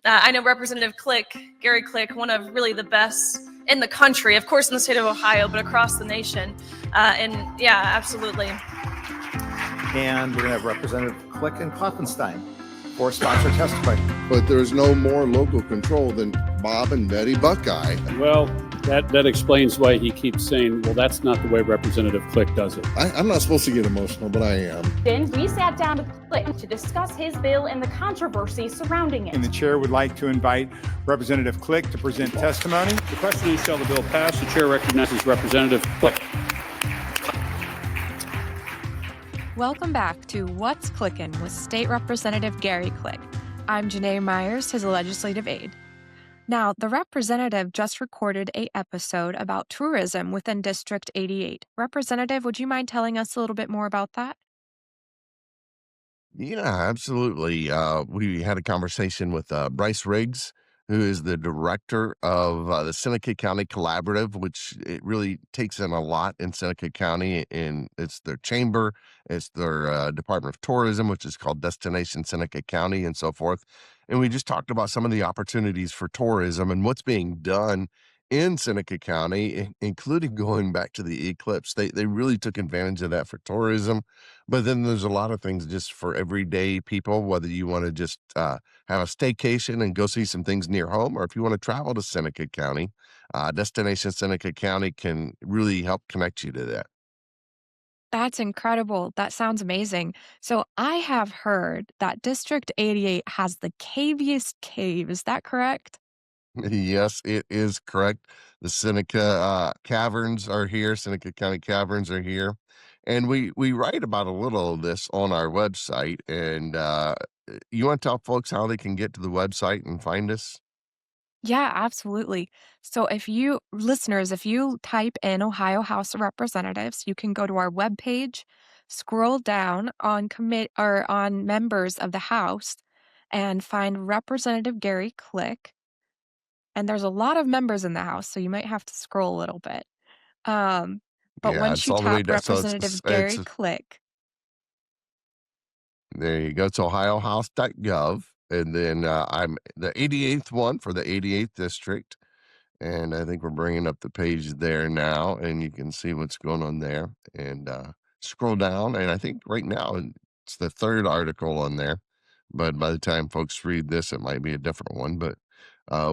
I know Representative Gary Click, one of really the best in the country, of course in the state of Ohio, but across the nation. And yeah, absolutely. And we're going to have Representative Click and Klopfenstein for sponsored testimony. But there's no more local control than Bob and Betty Buckeye. Well, that explains why he keeps saying, well, that's not the way Representative Click does it. I'm not supposed to get emotional, but I am. Then we sat down with Click to discuss his bill and the controversy surrounding it. And the chair would like to invite Representative Click to present testimony. The question is, shall the bill pass? The chair recognizes Representative Click. Welcome back to What's Clickin' with State Representative Gary Click. I'm Janae Myers, his legislative aide. Now, the representative just recorded an episode about tourism within District 88. Representative, would you mind telling us a little bit more about that? Yeah, absolutely. We had a conversation with Bryce, who is the director of the Seneca County Collaborative, which it really takes in a lot in Seneca County. And it's their chamber, it's their Department of Tourism, which is called Destination Seneca County, and so forth. And we just talked about some of the opportunities for tourism and what's being done in Seneca County, including going back to the eclipse. They really took advantage of that for tourism. But then there's a lot of things just for everyday people, whether you want to just have a staycation and go see some things near home, or if you want to travel to Seneca County, Destination Seneca County can really help connect you to that. That's incredible. That sounds amazing. So I have heard that District 88 has the caviest cave. Is that correct? Yes, it is correct. The Seneca Caverns are here. Seneca County Caverns are here. And we write about a little of this on our website. And you want to tell folks how they can get to the website and find us? Yeah, absolutely. So if you type in Ohio House of Representatives, you can go to our webpage, scroll down on on members of the House and find Representative Gary Click. And there's a lot of members in the House, so you might have to scroll a little bit. But Yeah, once it's you all the way tap down. So Representative Gary Click, there you go. It's ohiohouse.gov. And then I'm the 88th one for the 88th district. And I think we're bringing up the page there now, and you can see what's going on there. And scroll down, and I think right now it's the third article on there. But by the time folks read this, it might be a different one. But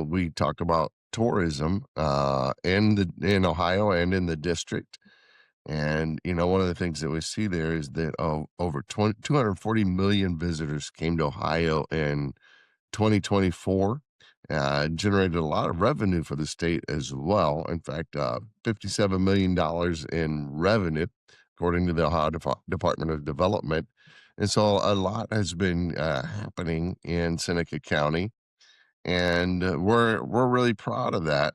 we talk about tourism in Ohio and in the district. And, one of the things that we see there is that over 240 million visitors came to Ohio in 2024, generated a lot of revenue for the state as well. In fact, $57 million in revenue, according to the Ohio Department of Development. And so a lot has been happening in Seneca County, and we're really proud of that.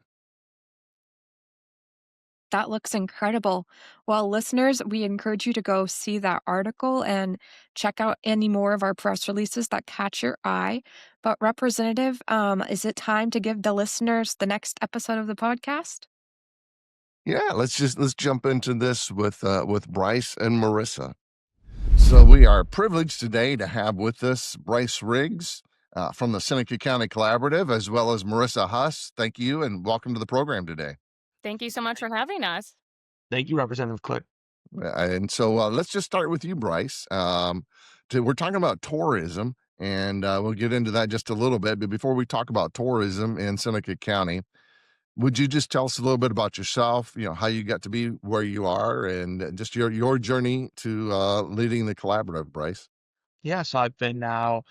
that looks incredible. Well, listeners, we encourage you to go see that article and check out any more of our press releases that catch your eye. But Representative, is it time to give the listeners the next episode of the podcast? Yeah, let's jump into this with Bryce and Marissa. So we are privileged today to have with us Bryce from the Seneca County Collaborative, as well as Marissa Huss. Thank you, and welcome to the program today. Thank you so much for having us. Thank you, Representative Click. And so let's just start with you, Bryce. We're talking about tourism, and we'll get into that just a little bit. But before we talk about tourism in Seneca County, would you just tell us a little bit about yourself, how you got to be where you are, and just your journey to leading the collaborative, Bryce? Yeah, so I've been now,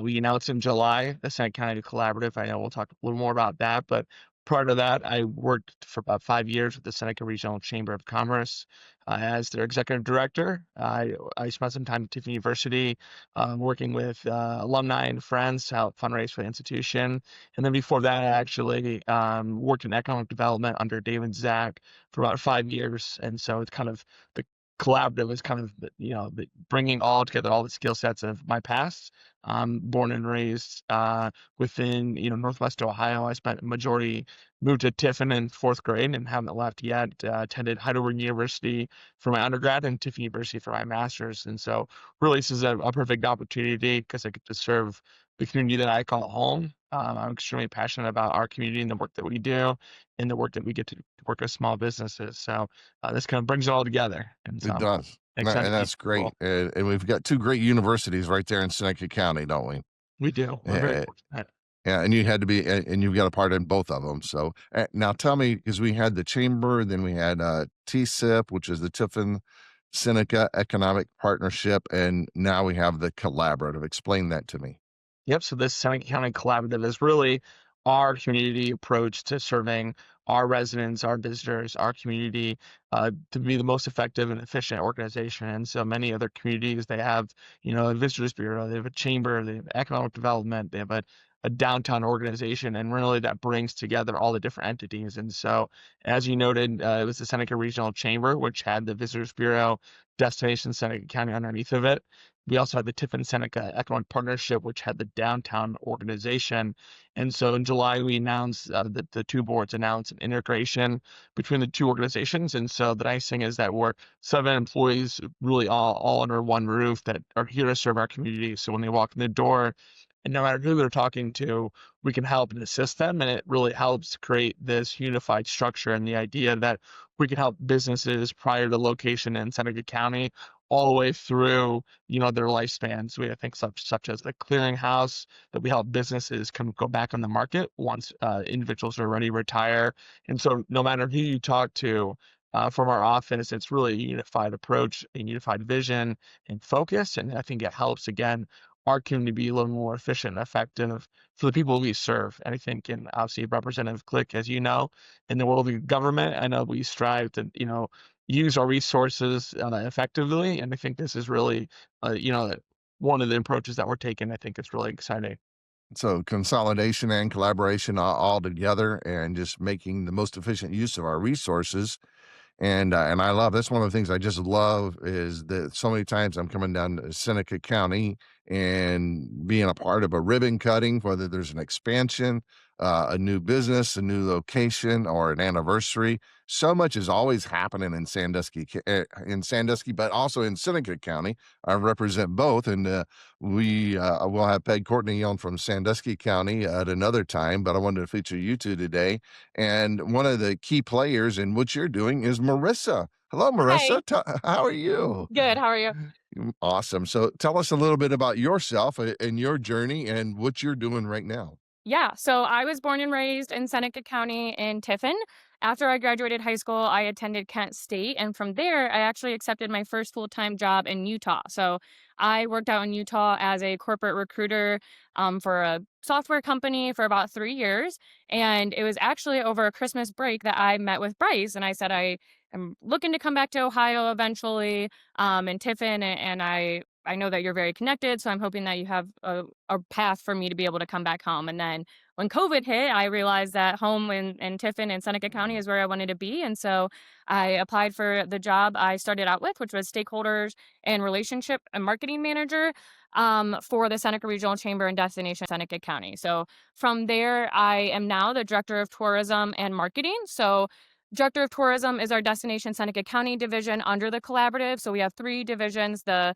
we announced in July, the Seneca County Collaborative. I know we'll talk a little more about that, but prior to that, I worked for about 5 years with the Seneca Regional Chamber of Commerce as their executive director. I spent some time at Tiffany University working with alumni and friends to help fundraise for the institution. And then before that, I actually worked in economic development under David Zach for about 5 years. And so it's kind of the collaborative is kind of, bringing all together all the skill sets of my past. Born and raised within, Northwest Ohio. I spent a majority, moved to Tiffin in 4th grade and haven't left yet. Attended Heidelberg University for my undergrad and Tiffin University for my master's. And so really this is a perfect opportunity because I get to serve the community that I call home. I'm extremely passionate about our community and the work that we do and the work that we get to work with small businesses. So this kind of brings it all together. And so It I'm does. excited And to meet that's great. people. And we've got two great universities right there in Seneca County, don't we? We do. We're very Eh, fortunate. Yeah, and you had to be, and you've got a part in both of them. So now tell me, because we had the chamber, then we had TSIP, which is the Tiffin Seneca Economic Partnership, and now we have the collaborative. Explain that to me. Yep. So this Seneca County Collaborative is really our community approach to serving our residents, our visitors, our community to be the most effective and efficient organization. And so many other communities, they have, a visitors bureau, they have a chamber, they have economic development, they have a downtown organization, and really that brings together all the different entities. And so, as you noted, it was the Seneca Regional Chamber, which had the visitors bureau, Destination Seneca County underneath of it. We also had the Tiffin Seneca Economic Partnership, which had the downtown organization. And so in July, we announced that the two boards announced an integration between the two organizations. And so the nice thing is that we're 7 employees really all under one roof that are here to serve our community. So when they walk in the door, and no matter who they're talking to, we can help and assist them. And it really helps create this unified structure and the idea that we can help businesses prior to location in Seneca County all the way through, their lifespans. We have things such as the clearinghouse that we help businesses go back on the market once individuals are ready to retire. And so no matter who you talk to from our office, it's really a unified approach, a unified vision and focus. And I think it helps, again, our community be a little more efficient and effective for the people we serve. And I think, and obviously Representative Click, as you know, in the world of government, I know we strive to, use our resources effectively. And I think this is really, one of the approaches that we're taking. I think it's really exciting. So consolidation and collaboration all together, and just making the most efficient use of our resources. And I love, that's one of the things I just love, is that so many times I'm coming down to Seneca County and being a part of a ribbon cutting, whether there's an expansion, a new business, a new location, or an anniversary. So much is always happening in Sandusky, but also in Seneca County. I represent both, and we will have Peg Courtney on from Sandusky County at another time. But I wanted to feature you two today. And one of the key players in what you're doing is Marissa. Hello, Hi. Marissa. How are you? Good. How are you? Awesome. So tell us a little bit about yourself and your journey and what you're doing right now. Yeah. So I was born and raised in Seneca County in Tiffin. After I graduated high school, I attended Kent State. And from there, I actually accepted my first full-time job in Utah. So I worked out in Utah as a corporate recruiter for a software company for about 3 years. And it was actually over a Christmas break that I met with Bryce. And I said, I am looking to come back to Ohio eventually in Tiffin. And I know that you're very connected, so I'm hoping that you have a path for me to be able to come back home. And then when COVID hit, I realized that home in Tiffin and Seneca County is where I wanted to be. And so I applied for the job I started out with, which was stakeholders and relationship and marketing manager for the Seneca Regional Chamber and Destination Seneca County. So from there, I am now the Director of Tourism and Marketing. So Director of Tourism is our Destination Seneca County division under the collaborative. So we have 3 divisions. The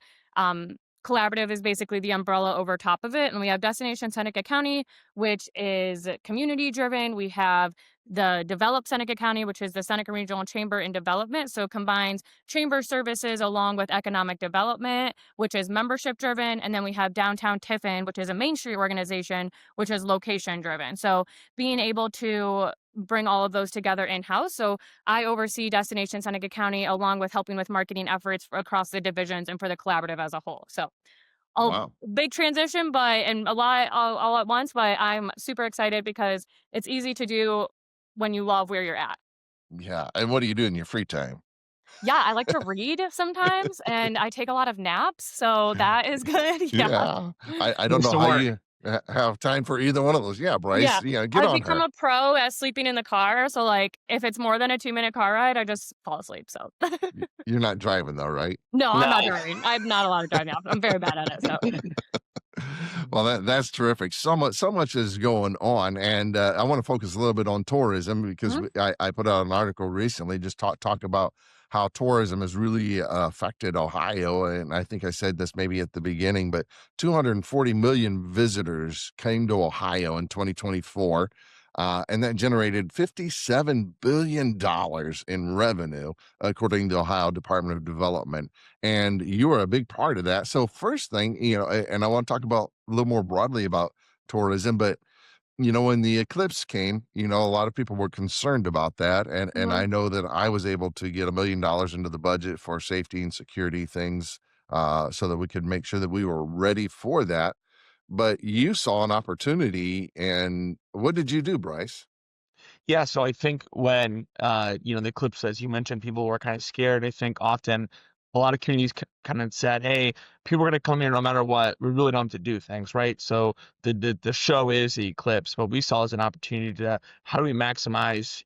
collaborative is basically the umbrella over top of it. And we have Destination Seneca County, which is community driven. We have the Develop Seneca County, which is the Seneca Regional Chamber in Development. So it combines chamber services along with economic development, which is membership driven. And then we have Downtown Tiffin, which is a Main Street organization, which is location driven. So being able to bring all of those together in-house. So I oversee Destination Seneca County along with helping with marketing efforts across the divisions and for the collaborative as a whole. So a Wow. big transition, and a lot all at once, but I'm super excited because it's easy to do when you love where you're at. Yeah. And what do you do in your free time? Yeah, I like to read sometimes and I take a lot of naps. So that is good. Yeah. Yeah. I don't know Some how work. you have time for either one of those. Yeah, Bryce. Yeah. Yeah, get I've on become her. a pro at sleeping in the car. So like if it's more than a 2-minute car ride, I just fall asleep. So You're not driving though, right? no, I'm not No. driving. I'm not allowed to drive now. I'm very bad at it. So Well, that's terrific. So much is going on, and I want to focus a little bit on tourism because Mhm. I put out an article recently just talk about how tourism has really affected Ohio, and I think I said this maybe at the beginning, but 240 million visitors came to Ohio in 2024. And that generated $57 billion in revenue, according to Ohio Department of Development. And you are a big part of that. So first thing, and I want to talk about a little more broadly about tourism, but when the eclipse came, a lot of people were concerned about that. And I Mhm. know that I was able to get $1 million into the budget for safety and security things, so that we could make sure that we were ready for that. But you saw an opportunity, and what did you do, Bryce? Yeah, so I think when the eclipse, as you mentioned, people were kind of scared. I think often a lot of communities kind of said, "Hey, people are going to come here no matter what. We really don't have to do things, right?" So the show is the eclipse. What we saw as an opportunity to how do we maximize,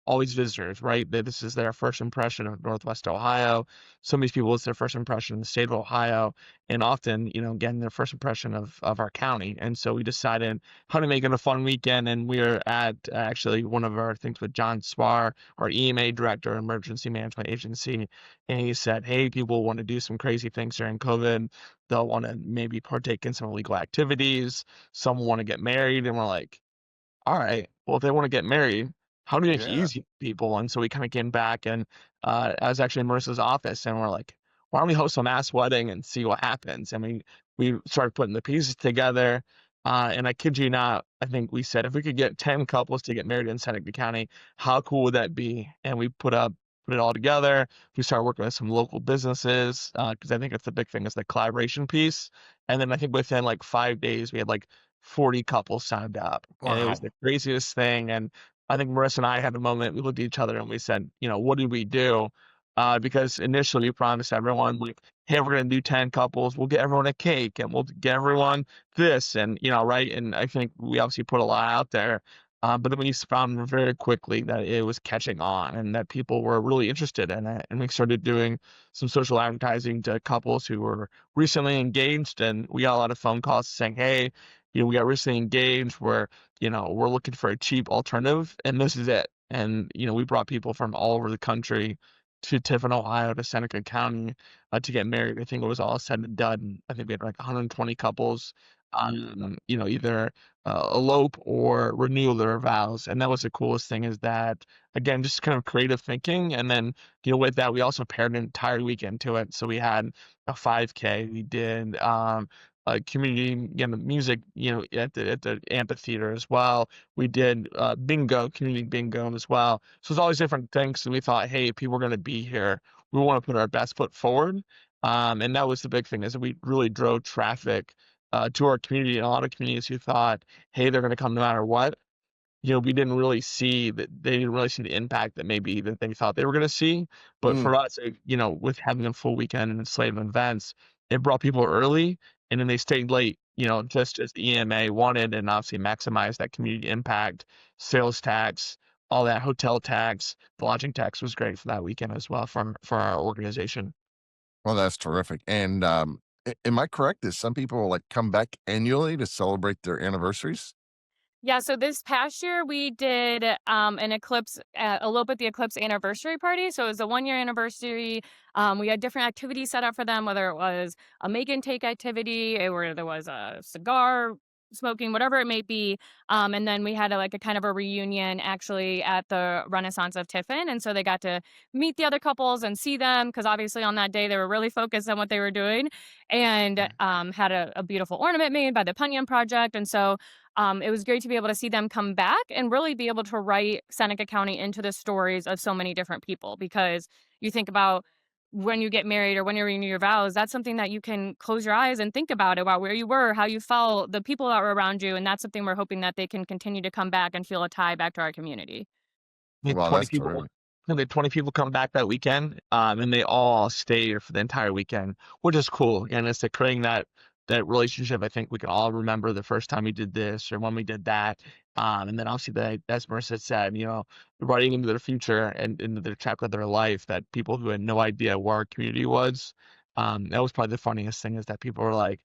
all these visitors, right? That this is their first impression of Northwest Ohio. Some of these people, it's their first impression of the state of Ohio, and often, again, their first impression of our county. And so we decided how to make it a fun weekend. And we were at actually one of our things with John Spar, our EMA director, emergency management agency. And he said, "Hey, people want to do some crazy things during COVID. They'll want to maybe partake in some illegal activities. Some want to get married." And we're like, all right, well, if they want to get married, how do we make it Yeah. easy for people? And so we kind of came back, and I was actually in Marissa's office, and we're like, why don't we host a mass wedding and see what happens? And we started putting the pieces together. And I kid you not, I think we said if we could get 10 couples to get married in Seneca County, how cool would that be? And we put it all together. We started working with some local businesses, because I think it's the big thing is the collaboration piece. And then I think within like 5 days, we had like 40 couples signed up, and it was Wow. the craziest thing. And I think Marissa and I had a moment. We looked at each other and we said, what did we do? Because initially we promised everyone, like, hey, we're gonna do 10 couples. We'll get everyone a cake and we'll get everyone this, and right. And I think we obviously put a lot out there. But then we found very quickly that it was catching on and that people were really interested in it. And we started doing some social advertising to couples who were recently engaged. And we got a lot of phone calls saying, hey, we got recently engaged. We're looking for a cheap alternative, and this is it. And we brought people from all over the country to Tiffin, Ohio, to Seneca County, to get married. I think it was all said and done. I think we had like 120 couples, either elope or renew their vows. And that was the coolest thing, is that, again, just kind of creative thinking. And then, with that, we also paired an entire weekend to it. So we had a 5K. We did community, music, at the amphitheater as well. We did bingo, community bingo as well. So it's all these different things. And we thought, hey, if people are going to be here, we want to put our best foot forward. And that was the big thing, is that we really drove traffic to our community. And a lot of communities who thought, hey, they're going to come no matter what, we didn't really see that. They didn't really see the impact that maybe that they thought they were going to see. But Mm. for us, with having a full weekend and a slate of events, it brought people early, and then they stayed late, just as the EMA wanted, and obviously maximize that community impact, sales tax, all that hotel tax, the lodging tax was great for that weekend as well for our organization. Well, that's terrific. And am I correct that some people like come back annually to celebrate their anniversaries? Yeah, so this past year we did an eclipse, elope at the eclipse anniversary party. So it was a 1 year anniversary. We had different activities set up for them, whether it was a make and take activity, or there was a cigar smoking, whatever it may be. And then we had like a kind of a reunion actually at the Renaissance of Tiffin. And so they got to meet the other couples and see them, because obviously on that day they were really focused on what they were doing, and had a beautiful ornament made by the Punyan Project. And so it was great to be able to see them come back and really be able to write Seneca County into the stories of so many different people. Because you think about when you get married or when you renew your vows, that's something that you can close your eyes and think about where you were, how you felt, the people that were around you. And that's something we're hoping that they can continue to come back and feel a tie back to our community. We had Wow, 20 that's people. terrific. We had 20 people come back that weekend, and they all stayed for the entire weekend, which is cool. And it's like creating that relationship. I think we can all remember the first time we did this or when we did that. And then obviously, as Marissa said, writing into their future and into their chapter of their life, that people who had no idea where our community was. That was probably the funniest thing, is that people were like,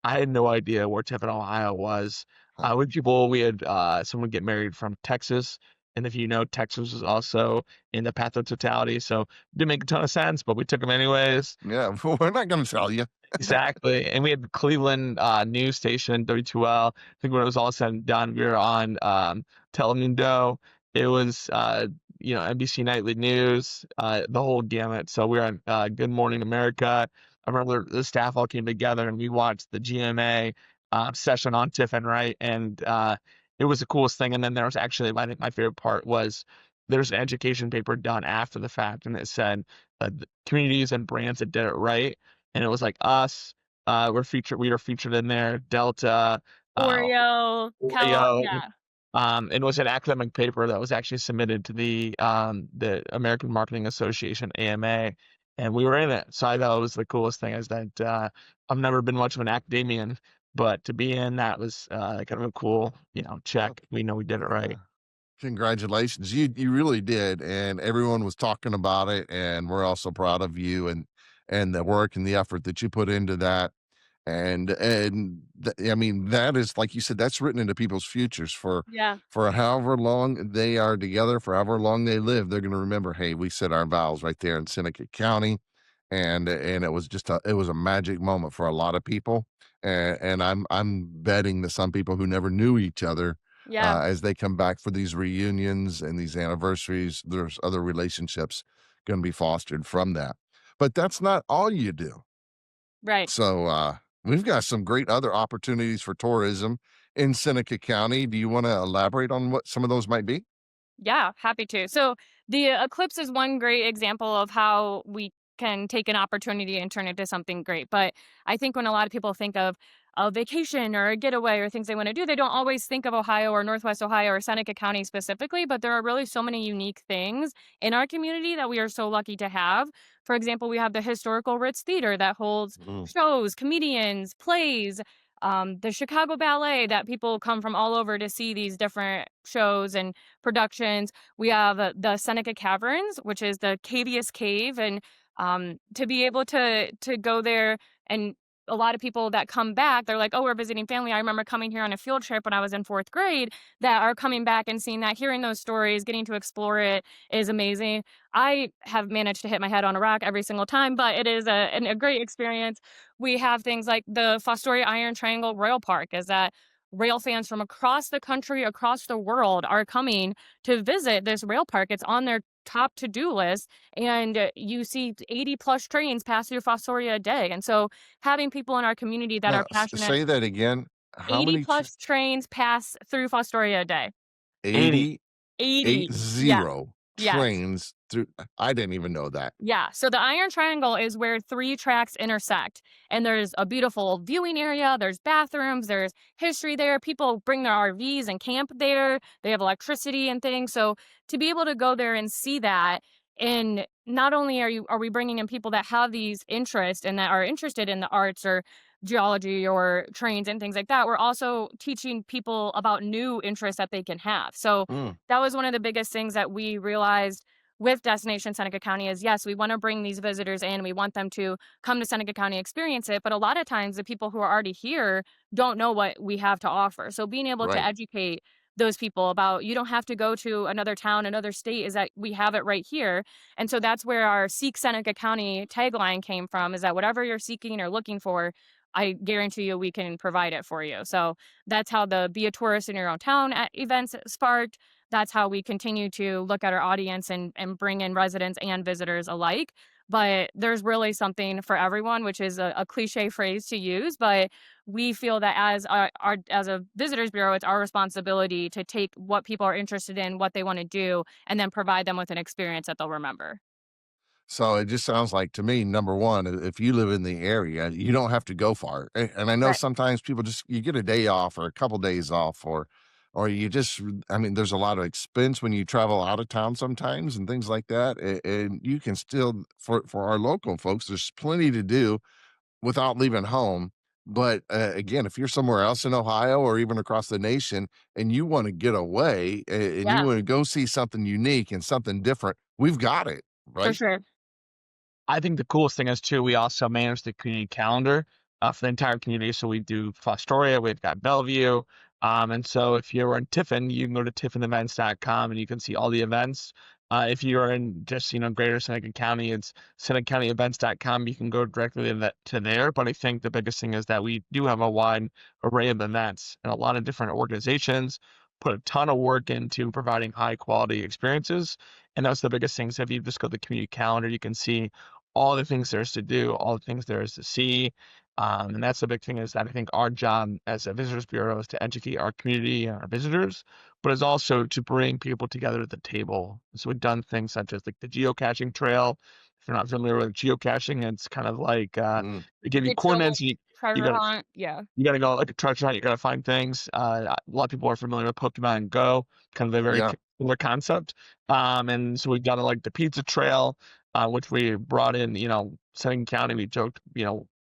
I had no idea where Tiffin, Ohio was. Huh. We had someone get married from Texas. And if you know, Texas was also in the path of totality. So it didn't make a ton of sense, but we took them anyways. Yeah, we're not going to tell you. Exactly. And we had the Cleveland news station, W2L. I think when it was all said and done, we were on Telemundo. It was, NBC Nightly News, the whole gamut. So we were on Good Morning America. I remember the staff all came together and we watched the GMA session on Tiffin, right? And it was the coolest thing. And then there was actually, my favorite part was there's an education paper done after the fact, and it said the communities and brands that did it right. And it was like us. We were featured in there. Delta, Oreo, Kellogg, Oreo. yeah. It was an academic paper that was actually submitted to the American Marketing Association (AMA), and we were in it. So I thought it was the coolest thing. Is that I've never been much of an academician, but to be in that was kind of a cool, check. We know we did it right. Congratulations. You really did. And everyone was talking about it. And we're also proud of you and the work and the effort that you put into that. I mean, that is, like you said, that's written into people's futures Yeah. for however long they are together, for however long they live. They're going to remember, hey, we said our vows right there in Seneca County. And it was it was a magic moment for a lot of people. And I'm betting that some people who never knew each other, Yeah. as they come back for these reunions and these anniversaries, there's other relationships going to be fostered from that. But that's not all you do. Right. So we've got some great other opportunities for tourism in Seneca County. Do you want to elaborate on what some of those might be? Yeah, happy to. So the eclipse is one great example of how we can take an opportunity and turn it into something great. But I think when a lot of people think of a vacation or a getaway or things they want to do, they don't always think of Ohio or Northwest Ohio or Seneca County specifically. But there are really so many unique things in our community that we are so lucky to have. For example, we have the historical Ritz Theater that holds shows, comedians, plays, the Chicago Ballet that people come from all over to see these different shows and productions. We have the Seneca Caverns, which is the caviest cave, and to be able to go there, and a lot of people that come back, they're like, oh, we're visiting family. I remember coming here on a field trip when I was in 4th grade that are coming back and seeing that, hearing those stories, getting to explore it is amazing. I have managed to hit my head on a rock every single time, but it is a great experience. We have things like the Fostoria Iron Triangle Rail Park, is that rail fans from across the country, across the world are coming to visit this rail park. It's on their top to-do list, and you see 80 plus trains pass through Fostoria a day. And so having people in our community that Now, are passionate, say that again. How 80 many? plus trains pass through Fostoria a day. 80, 80. 80 Yeah. Yes. trains through. I didn't even know that. Yeah. So the Iron Triangle is where 3 tracks intersect. And there's a beautiful viewing area. There's bathrooms. There's history there. People bring their RVs and camp there. They have electricity and things. So to be able to go there and see that, and not only are we bringing in people that have these interests and that are interested in the arts or geology or trains and things like that, we're also teaching people about new interests that they can have. So that was one of the biggest things that we realized with Destination Seneca County is, yes, we want to bring these visitors in. We want them to come to Seneca County, experience it. But a lot of times the people who are already here don't know what we have to offer. So being able to Right. educate those people about, you don't have to go to another town, another state, is that we have it right here. And so that's where our Seek Seneca County tagline came from, is that whatever you're seeking or looking for, I guarantee you we can provide it for you. So that's how the Be a Tourist in Your Own Town events sparked. That's how we continue to look at our audience and bring in residents and visitors alike. But there's really something for everyone, which is a cliche phrase to use. But we feel that as a visitors bureau, it's our responsibility to take what people are interested in, what they want to do, and then provide them with an experience that they'll remember. So it just sounds like to me, number one, if you live in the area, you don't have to go far. And I know Right. sometimes people you get a day off or a couple days off, or you just, I mean, there's a lot of expense when you travel out of town sometimes and things like that. And you can still, for our local folks, there's plenty to do without leaving home. But again, if you're somewhere else in Ohio or even across the nation and you want to get away and you Yeah, want to go see something unique and something different, we've got it, for right? sure. I think the coolest thing is too, we also manage the community calendar. for the entire community. So we do Fostoria, we've got Bellevue. And so if you're in Tiffin, you can go to tiffinevents.com and you can see all the events. If you're in just, greater Seneca County, it's senecacountyevents.com. You can go directly to there. But I think the biggest thing is that we do have a wide array of events, and a lot of different organizations put a ton of work into providing high quality experiences. And that's the biggest thing. So if you just go to the community calendar, you can see all the things there's to do, all the things there is to see. And that's the big thing, is that I think our job as a visitors bureau is to educate our community and our visitors, but it's also to bring people together at the table. So we've done things such as like the geocaching trail. If you're not familiar with geocaching, it's kind of like they give you Digital coordinates. You treasure got hunt. Yeah. you got to go like a treasure hunt. You got to find things. A lot of people are familiar with Pokemon Go, kind of a very Yeah. similar concept. And so we've done like the pizza trail, which we brought in. Seneca County. We joked,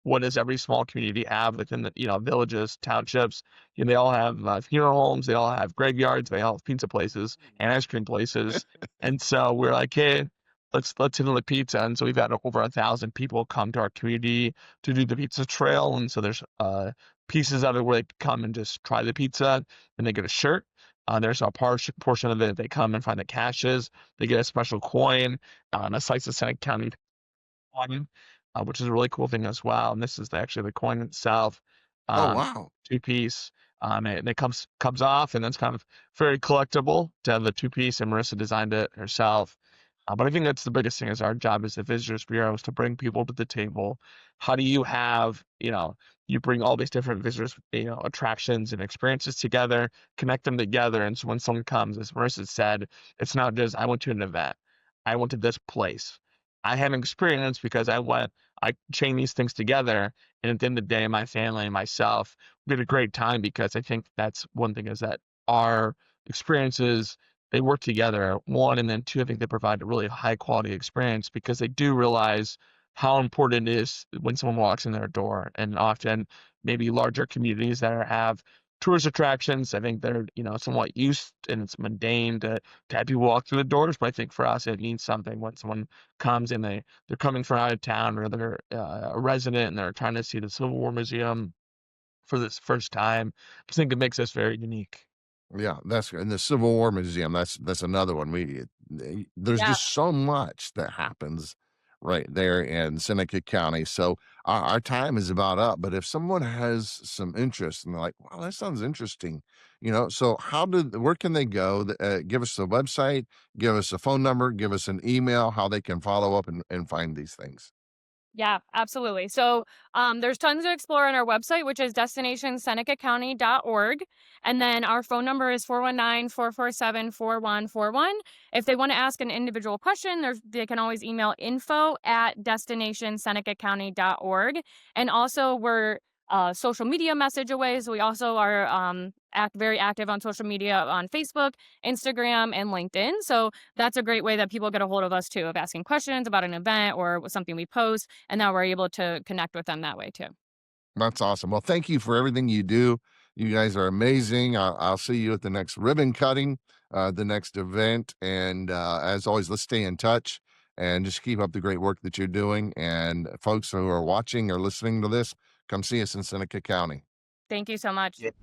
what does every small community have within the villages, townships? They all have funeral homes. They all have graveyards. They all have pizza places and ice cream places. And so we're like, hey, let's hit on the pizza. And so we've had over 1,000 people come to our community to do the pizza trail. And so there's pieces of it where they come and just try the pizza and they get a shirt. There's a portion of it they come and find the caches. They get a special coin, a slice of Seneca County coin, which is a really cool thing as well. And this is actually the coin itself, Oh, wow. 2-piece. And it comes off, and it's kind of very collectible to have the 2-piece. And Marissa designed it herself. But I think that's the biggest thing, is our job as the Visitors Bureau is to bring people to the table. How do you have, you bring all these different visitors, attractions and experiences together, connect them together. And so when someone comes, as Marissa said, it's not just, I went to an event, I went to this place. I had an experience because I chained these things together. And at the end of the day, my family and myself, we had a great time, because I think that's one thing, is that our experiences, they work together, one, and then two, I think they provide a really high quality experience, because they do realize how important it is when someone walks in their door. And often maybe larger communities that have tourist attractions, I think they're, somewhat used, and it's mundane to have people walk through the doors. But I think for us, it means something when someone comes and they're coming from out of town, or they're a resident and they're trying to see the Civil War Museum for this first time. I think it makes us very unique. Yeah, that's and the Civil War Museum. That's another one. There's Yeah. just so much that happens right there in Seneca County. So our time is about up. But if someone has some interest and they're like, "Wow, that sounds interesting," so where can they go? Give us a website, give us a phone number, give us an email, how they can follow up and find these things. Yeah, absolutely. So there's tons to explore on our website, which is destinationsenecacounty.org. And then our phone number is 419-447-4141. If they want to ask an individual question, they can always email info@destinationsenecacounty.org. And also we're social media message away. So we also are very active on social media on Facebook, Instagram, and LinkedIn. So that's a great way that people get a hold of us too, of asking questions about an event or something we post. And now we're able to connect with them that way too. That's awesome. Well, thank you for everything you do. You guys are amazing. I'll see you at the next ribbon cutting, the next event. And as always, let's stay in touch and just keep up the great work that you're doing. And folks who are watching or listening to this, come see us in Seneca County. Thank you so much. Yep.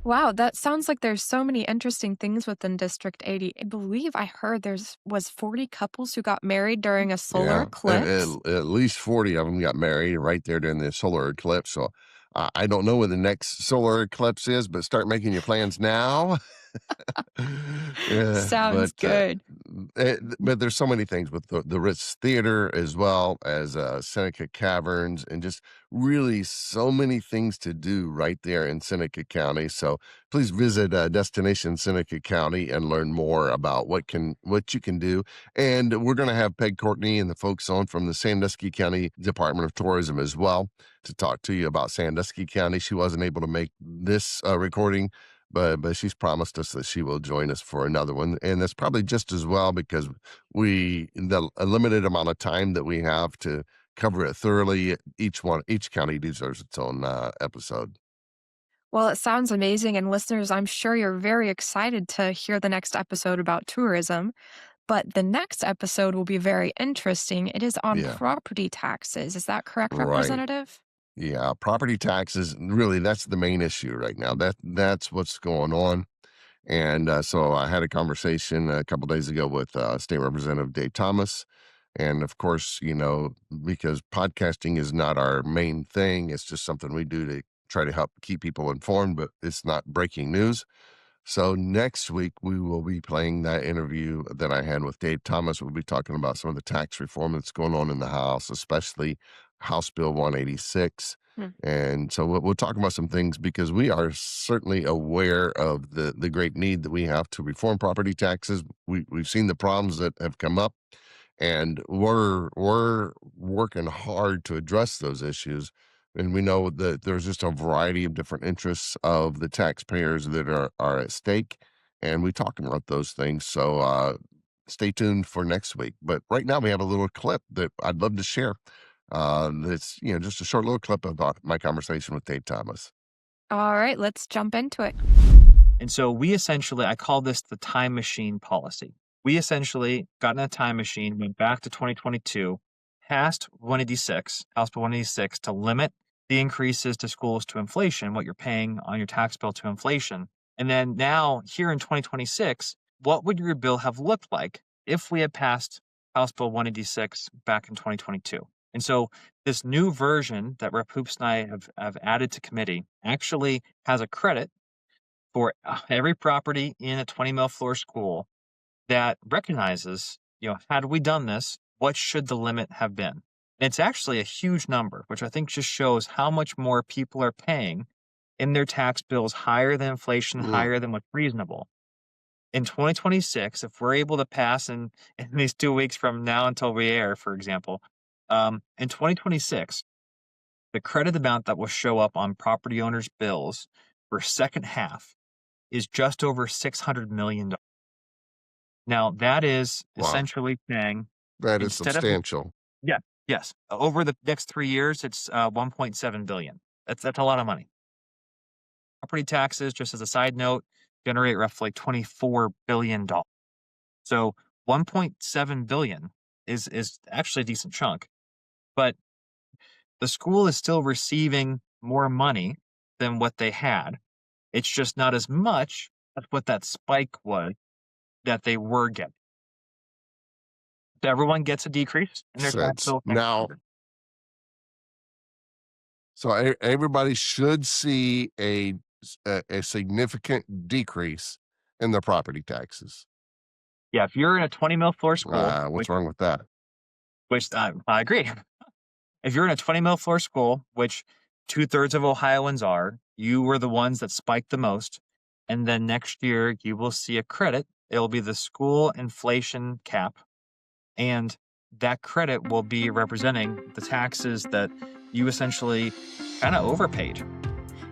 Wow, that sounds like there's so many interesting things within District 80. I believe I heard was 40 couples who got married during a solar eclipse. At least 40 of them got married right there during the solar eclipse. So I don't know when the next solar eclipse is, but start making your plans now. Yeah, Sounds good. but there's so many things with the Ritz Theater, as well as Seneca Caverns, and just really so many things to do right there in Seneca County. So please visit Destination Seneca County and learn more about what you can do. And we're going to have Peg Courtney and the folks on from the Sandusky County Department of Tourism as well to talk to you about Sandusky County. She wasn't able to make this recording, but she's promised us that she will join us for another one, and that's probably just as well, because a limited amount of time that we have to cover it thoroughly. Each county deserves its own episode. Well, it sounds amazing, and listeners, I'm sure you're very excited to hear the next episode about tourism. But the next episode will be very interesting. It is on Yeah. property taxes. Is that correct, Right. Representative? Yeah, property taxes, really, that's the main issue right now. That's what's going on. And so I had a conversation a couple days ago with State Representative Dave Thomas. And of course, because podcasting is not our main thing, it's just something we do to try to help keep people informed, but it's not breaking news. So next week, we will be playing that interview that I had with Dave Thomas. We'll be talking about some of the tax reform that's going on in the House, especially House Bill 186. And so we'll talk about some things because we are certainly aware of the great need that we have to reform property taxes. We've seen the problems that have come up, and we're working hard to address those issues. And we know that there's just a variety of different interests of the taxpayers that are at stake, and we talk about those things. So stay tuned for next week. But right now we have a little clip that I'd love to share. That's just a short little clip about my conversation with Dave Thomas. All right, let's jump into it. And so I call this the time machine policy. We essentially got in a time machine, went back to 2022, passed 186, House Bill 186, to limit the increases to schools to inflation, what you're paying on your tax bill to inflation. And then now, here in 2026, what would your bill have looked like if we had passed House Bill 186 back in 2022? And so this new version that Rep. Hoops and I have added to committee actually has a credit for every property in a 20 mil floor school that recognizes, had we done this, what should the limit have been? And it's actually a huge number, which I think just shows how much more people are paying in their tax bills, higher than inflation, higher than what's reasonable. In 2026, if we're able to pass in these 2 weeks from now until we air, for example, in 2026, the credit amount that will show up on property owners' bills for second half is just over $600 million. Now, that is essentially saying that is substantial. Yes. Over the next 3 years, it's $1.7 billion. That's a lot of money. Property taxes, just as a side note, generate roughly $24 billion. So $1.7 billion is actually a decent chunk. But the school is still receiving more money than what they had. It's just not as much as what that spike was that they were getting. So everyone gets a decrease in their tax bill now. So everybody should see a significant decrease in their property taxes. Yeah, if you're in a 20 mil floor school, what's wrong with that? Which I agree. If you're in a 20 mil floor school, which 2/3 of Ohioans are, you were the ones that spiked the most. And then next year you will see a credit. It'll be the school inflation cap. And that credit will be representing the taxes that you essentially kind of overpaid.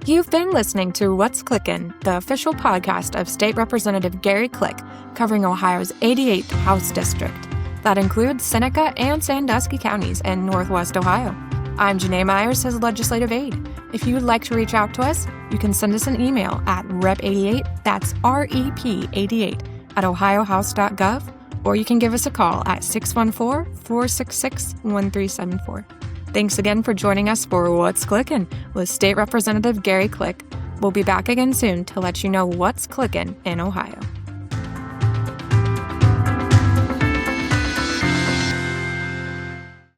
You've been listening to What's Clickin', the official podcast of State Representative Gary Click, covering Ohio's 88th House District. That includes Seneca and Sandusky counties in Northwest Ohio. I'm Janae Myers, his legislative aide. If you would like to reach out to us, you can send us an email at rep88, that's REP88, at ohiohouse.gov, or you can give us a call at 614-466-1374. Thanks again for joining us for What's Clickin' with State Representative Gary Click. We'll be back again soon to let you know what's clickin' in Ohio.